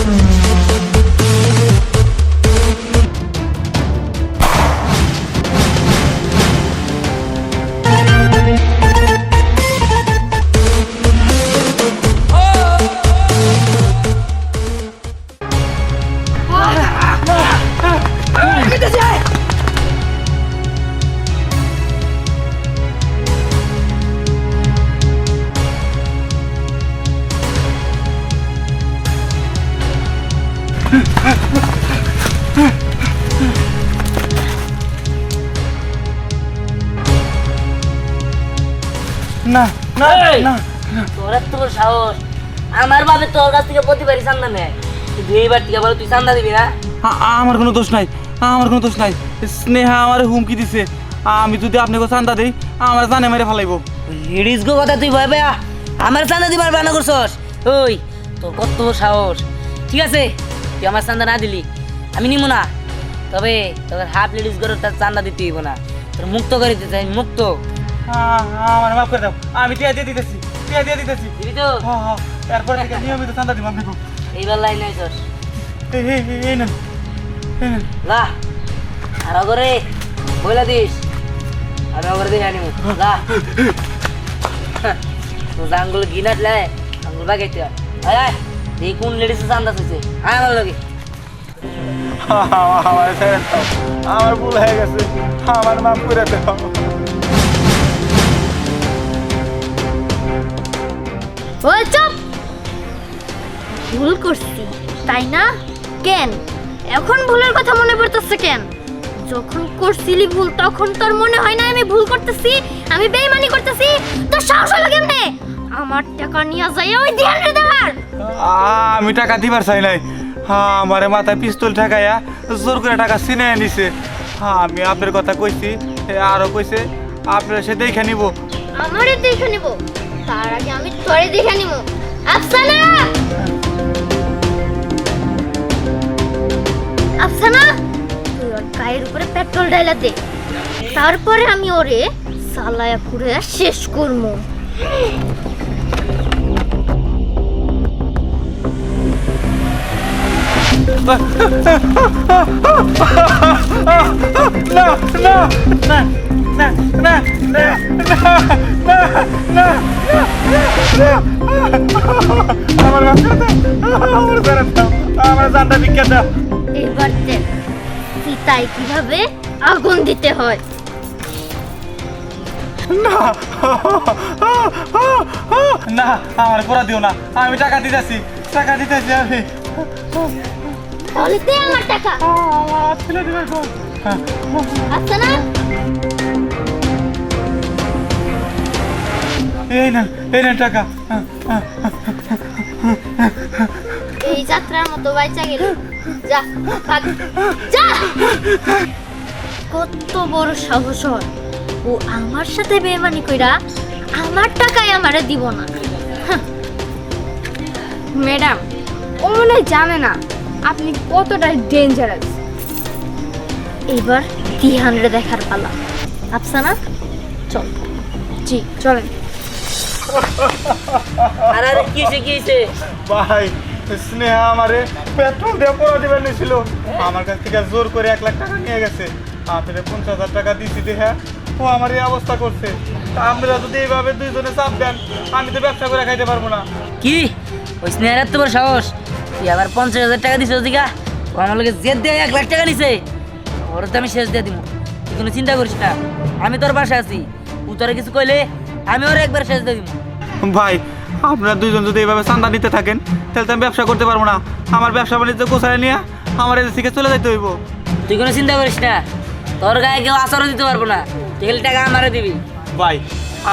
না না না তোর তোর সাহস আমার বাপে তোর কাছ থেকে প্রতিবারই চান্দা নেয় তুই এইবার থেকে বলে তুই চান্দা দিবি না আমার কোনো দোষ নাই, আমার কোনো দোষ নাই। স্নেহা আমার হুমকি দিছে, আমি যদি আপনাকে চান্দা দেই আমার জানে মেরে ফেলাইবো। লেডিস গো কথা তুই ভয় পেয়া আমার চান্দা দিবার বানা করছস? ওই তোর কত সাহস! ঠিক আছে তুই আমার চান্দা না দিলি আমি নিব না, তবে তোর হাফ লেডিস গো তার চান্দা দিতে হইব না, তোর মুক্ত করে দিতে চাই, মুক্ত। আমার মাফ করে দাও, আমি টিয়া দিয়ে দিতেছি, টিয়া দিয়ে দিতেছি। দিবি তো? হ্যাঁ হ্যাঁ, এরপর থেকে নিয়মিত চান্দা দিব আপনাকে। এইবার লাইন আইছস এই না লা আর অগরে বইলা দিস আমি অগরে দিয়ে আনিব লা তুই আঙ্গুল গিনাটলে আঙ্গুল বাগাইতে আয় আয় এই কোন লেডিস চান্দা চাইছে আয় আমার লগে। আমার ছেড়ে দাও, আমার ভুল হয়ে গেছে, আমার মাফ করে দাও। ওই চুপ! ভুল করছি তাই না? কেন এখন ভুলের কথা মনে পড়তেছে কেন? যখন করছিলি ভুল তখন তোর মনে হয় না আমি ভুল করতেছি, আমি বেঈমানি করতেছি? তোর সাহস হলো কেমনে আমার টাকা নিয়ে যাই ওই ধ্যানে দেবার? আমি টাকা দিবার চাই নাই, আমারে মাথায় পিস্তল ঠেকাইয়া জোর করে টাকা ছিনে নিছে। আমি আপনার কথা কইছি, আরো কইছে আপনার সে দেখে নিব। আমারে দেখে নিব তার আগে আমি তোরে দেখে নিব। আফসানা, আফসানা তুই ওর গায়ের উপরে পেট্রোল ঢাইলা দে, তারপরে আমি ওরে সালায়া পুরে শেষ করবো। না না না না না না না না আমার জানটা বিখ্যাত। এবার দেখ সীতায় কিভাবে আগুন দিতে হয়। না না আমার পড়া দিও না, আমি টাকা দিতেছি, টাকা দিতেছি আমি। তাহলে দে আমার টাকা। আমার ছেলে দিবে কোন? আচ্ছা না এই না টাকা। এই যাত্রার মতো বাইচা গেল, যা ভাগ যা। কত বড় সাহস ওর! ও আমার সাথে বেইমানি কইরা আমার টাকায় আমারে দিব না। ম্যাডাম ও মনে হয় জানে না আপনি কতটা ডেঞ্জারাস। এবার দিহানরে দেখার পালা। আফসানা চল। জি চলেন। আর আর কি হইছে? ভাই স্নেহা আমারে পেট্রোল দিয়ে পড়া দিবার নিছিল, আমার কাছ থেকে জোর করে 1 লাখ টাকা নিয়ে গেছে। আপনারে 50,000 টাকা দিছি দেখে ও আমার এই অবস্থা করছে। তা আপনারা যদি এইভাবে দুইজনে চাপ দেন আমি তো ব্যবসা করে খাইতে পারবো না। কি ওই স্নেহার তো বড় সাহস, তুই আবার 50,000 টাকা দিছিস দিঘা, ও আমার লগে জেদ দিয়ে 1 লাখ টাকা নিছে, ওর তো আমি শেষ দিয়ে দিব। তুই কোনো চিন্তা করিস না, আমি তোর বাসায় আছি, ও তোরা কিছু কইলে আমি ওর একবার শেষ দিয়ে দিব। ভাই আপনারা দুইজন যদি এইভাবে চান্দা নিতে থাকেন তাহলে তো আমি ব্যবসা করতে পারবো না। আমার ব্যবসা বাণিজ্য গোছায় নিয়ে আমার এই থেকে চলে যেতে হইব। তুই কোনো চিন্তা করিস না, তোর গায়ে কেউ আচরণ দিতে পারবো না, তুই খালি টাকা আমারে দিবি। ভাই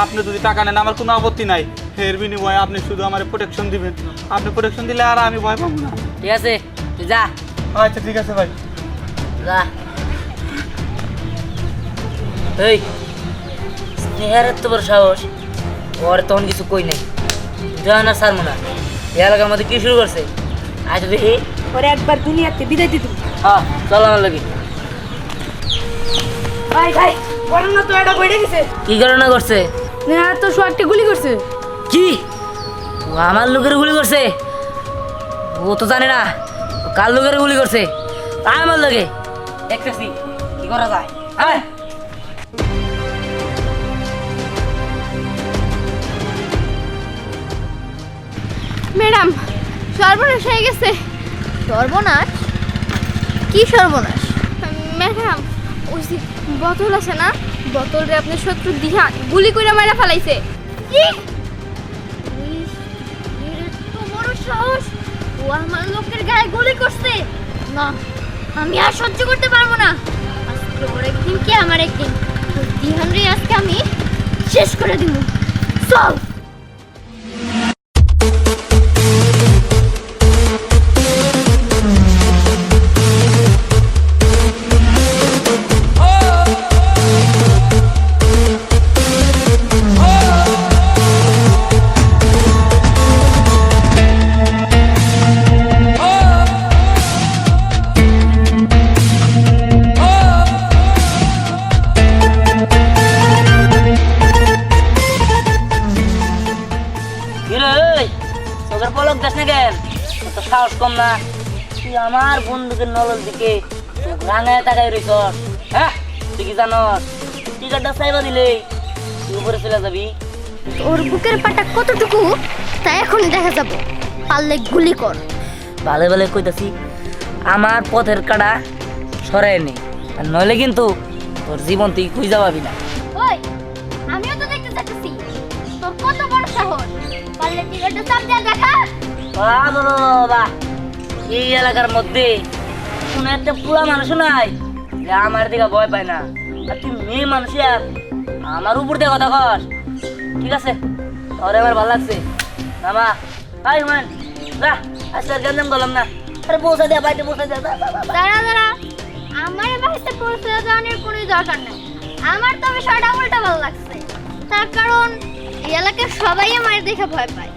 আপনি যদি টাকা নেন আমার কোনো আপত্তি নাই, এর বিনিময়ে আপনি শুধু আমার প্রোটেকশন দিবেন। আপনি প্রোটেকশন দিলে আর আমি ভয় পাবো না। ঠিক আছে তুই যা। আচ্ছা ঠিক আছে ভাই। যা। এই স্নেহার এত বড় সাহস, ওর তখন কিছু কই নাই, যা না সার মোনা এই এলাকার মধ্যে কি শুরু করছে আজ দেখি। ওরে একবার দুনিয়াতে বিদায় দিত। হ্যাঁ চল আমার লাগে। ভাই ভাই করোনা তো এটা বেড়ে গেছে। কি ঘটনা করছে? না তো সোয়াকটি গুলি করছে। কি ও আমার লোকের গুলি করছে? ও ও তো জানে না ও কার লোকের গুলি করছে তাই আমার লাগে দেখতেছি কি করা যায়। হ্যাঁ ম্যাডাম সর্বনাশ হয়ে গেছে। সর্বনাশ? কি সর্বনাশ? ম্যাডাম ওই যে বোতল আছে না, বোতলরে আপনার শত্রু দিহা গুলি করে মেরে ফেলাইছে। কি? তো বড় সাহস, ও আমার লোকের গায়ে গুলি করছে। না, আমি আর সহ্য করতে পারবো না। আজকে ওর একদিন কি আমার একদিন, তোর দিহান রে আজকে আমি শেষ করে দিব। চল। চোখের পলক দেখ না কেন? তো সাহস কম না, তুই আমার বন্দুকের নলের দিকে চোখ রাঙায় তাকাই রইছ। হ্যাঁ তুই কি জানস টিকারটা চাইবা দিলে তুই উপরে চলে যাবি। ওর বুকের পাটা কতটুকু তা এখনই দেখা যাব। পারলে গুলি কর। ভালো ভালো কইতাছি, আমার পথের কাটা সরাই নেই, আর নইলে কিন্তু তোর জীবন তুই খুঁজে পাবি না। ওই, আমিও তো দেখতে চাচ্ছি তোর কত বড় সাহস। পারলে টিকারটা চাপ দিয়ে দেখা। বাবা, এই এলাকার মধ্যে কোন একটা পুরা মানুষ নাই যে আমার দিকে ভয় পায় না। আর তুই মেয়ে মানুষ আর আমার উপর দিয়ে কথা কস। ঠিক আছে, তোরে আমার ভালো লাগছে না মা। হাই হুমান যা, আজকে আর গেলাম বললাম না। আরে পৌঁছা দেয়া, বাড়িতে পৌঁছা দেয়া। দাঁড়া দাঁড়া, আমার বাড়িতে পৌঁছে যাওয়ার কোনো দরকার নেই। আমার তো বিষয়টা উল্টা ভালো লাগছে। তার কারণ এই এলাকার সবাই আমার দেখে ভয় পায়,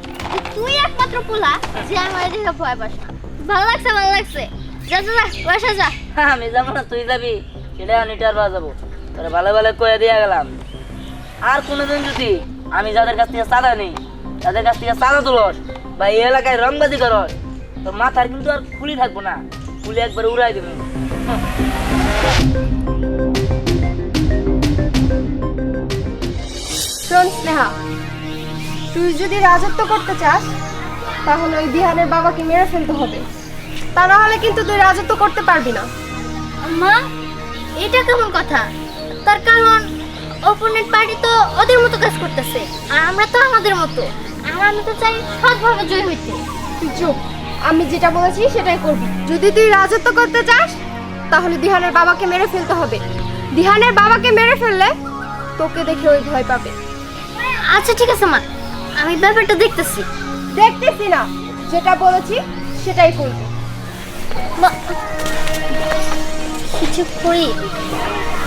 তুই একমাত্র পোলা যে আমার দেখে ভয় পাস না। ভালো লাগছে, ভালো লাগছে। যা যা যা, বাসা যা। আমি যাবো না, তুই যাবি। সেটা নিটার বা যাবো, তোরে ভালো ভালো কয়ে দিয়ে গেলাম। আর কোনোদিন যদি আমি যাদের কাছ থেকে চাঁদা নেই, তাদের কাছ থেকে চাঁদা তুলস বা এই এলাকায় রংবাজি করস, তোর মাথার কিন্তু আর খুলি থাকবো না, খুলি একবার উড়াই দেবো। শোন স্নেহা, তুই যদি রাজত্ব করতে চাস তাহলে ওই দিহানের বাবাকে মেরে ফেলতে হবে, তা না হলে কিন্তু তুই রাজত্ব করতে পারবি না। মা, এটা কেমন কথা? তার কারণ অপোনেন্ট পার্টি তো ওদের মতো কাজ করতেছে, আর আমরা তো আমাদের মতো। আর আমি তো চাই সৎভাবে জয় হইতে। তুই চুপ, আমি যেটা বলেছি সেটাই করবি। যদি তুই রাজত্ব করতে চাস তাহলে দিহানের বাবাকে মেরে ফেলতে হবে। দিহানের বাবাকে মেরে ফেললে তোকে দেখে ওই ভয় পাবে। আচ্ছা ঠিক আছে মা, আমি ব্যাপারটা দেখতেছি। দেখতেছি না, যেটা বলেছি সেটাই করবি। কিছু করি।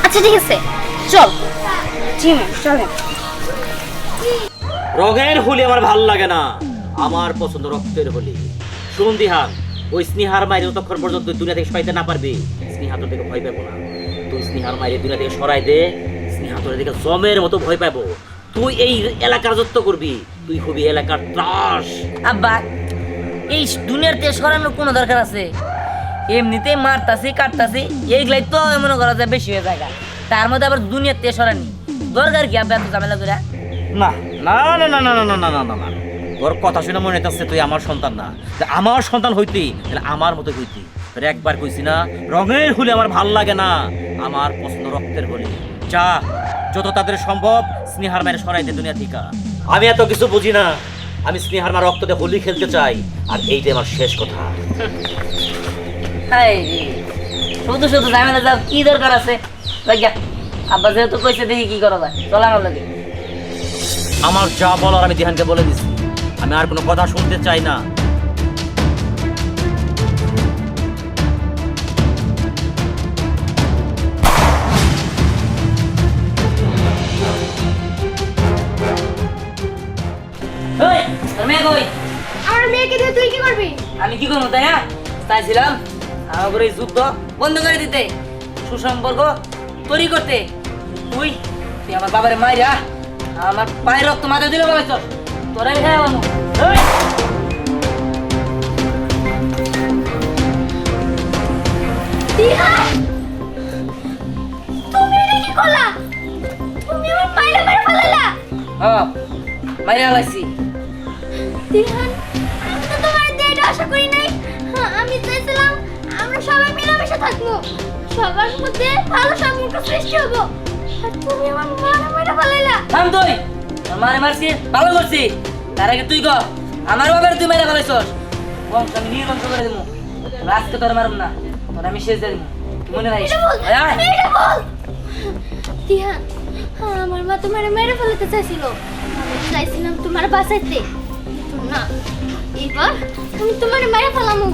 আচ্ছা ঠিক আছে, চল। জি মা, চলেন। রঙের হোলি আমার ভাল লাগে না, আমার পছন্দ রক্তের হোলি। শুন দিহান, ওই স্নেহার মায়ের যতক্ষণ পর্যন্ত তুই দুনিয়া থেকে সরাইতে না পারবি, স্নেহা তোর থেকে ভয় পাবো না। তুই স্নেহার মায়ের দুনিয়া থেকে সরাই দে, স্নেহা তোর দিকে জমের মতো ভয় পাবো। তুই এই এলাকার রাজত্ব করবি, তুই হবি এলাকার ত্রাস। আব্বা, এই দুনিয়ার থেকে সরানোর কোনো দরকার আছে? এমনিতে মারতাছি কাটতাছি, এইগুলাই তো মনে করা যায় বেশি হয়ে যায়। তার মধ্যে আবার দুনিয়ার থেকে সরানি দরকার কি? আব্বা এত ঝামেলা করে? না না না না না না না না না না, তোর কথা শুনে মনে হচ্ছে তুই আমার সন্তান না। আমার সন্তান হইতি তাহলে আমার মতো হইতি। তোর একবার কইছি না, রঙের হোলি আমার ভাল লাগে না, আমার পছন্দ রক্তের হোলি। যা, যত তাদের সম্ভব স্নেহার মায়ের সরাইতে দুনিয়া থেকে। আমি এত কিছু বুঝি না, আমি স্নেহার মা রক্ত দিয়ে হোলি খেলতে চাই, আর এইটাই আমার শেষ কথা। হাই রে, শুধু শুধু ঝামেলা যাও, কি দরকার আছে? যা, আব্বা যেহেতু কইছে দেখি কি করা যায়, চল আমার লাগে। আমার যা বলার আমি দিহানকে বলে দিছি, আমি আর কোনো কথা শুনতে চাই না। ওই, তোর মেয়ে কই? আমার মেয়েকে দিয়ে তুই কি করবি? আমি কি করবো তাই না? চাইছিলাম আমার এই যুদ্ধ বন্ধ করে দিতে, সুসম্পর্ক তৈরি করতে। তুই তুই আমার বাবার মাইরা আমার পায়ের রক্ত মাথা দিলে বলেছ তোরাই হ্যাঁ হ্যাঁ মাইরা লাইছি। দিহান আমি তো তোমার দিয়ে এটা আশা করি নাই। আমি চাইছিলাম আমরা সবাই মিলেমিশে থাকবো, সবার মধ্যে ভালো সম্পর্ক সৃষ্টি হবো, আর তুমি আমার মারা মারা ফেলাইলা। থাম তুই, তোর মারে মারছি ভালো করছি, তার আগে তুই কর আমার বাবার তুই মাইরা ফেলাইছস। বংশ আমি নির্বংশ করে দিমু, আজকে তোর মারুম না, তোর আমি শেষ দিয়ে দিমু, মনে রাখিস। এটা বল, আয়, আয়। এটা বল। দিহান আমার মা তোমার মেরে ফেলতে চাইছিল, আমি চাইছিলাম তোমার বাঁচাইতে, কিন্তু না, এবার আমি তোমার মেরে ফেলামু।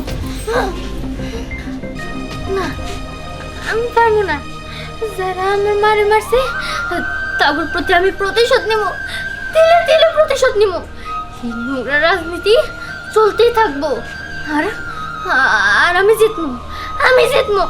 না আমি পারবো না, যারা আমার মারে মারছে তাদের প্রতি আমি প্রতিশোধ নেব, তিলে তিলে প্রতিশোধ নেব। এই নোংরা রাজনীতি চলতেই থাকবো, আর আর আমি জিতবো, আমি জিতবো।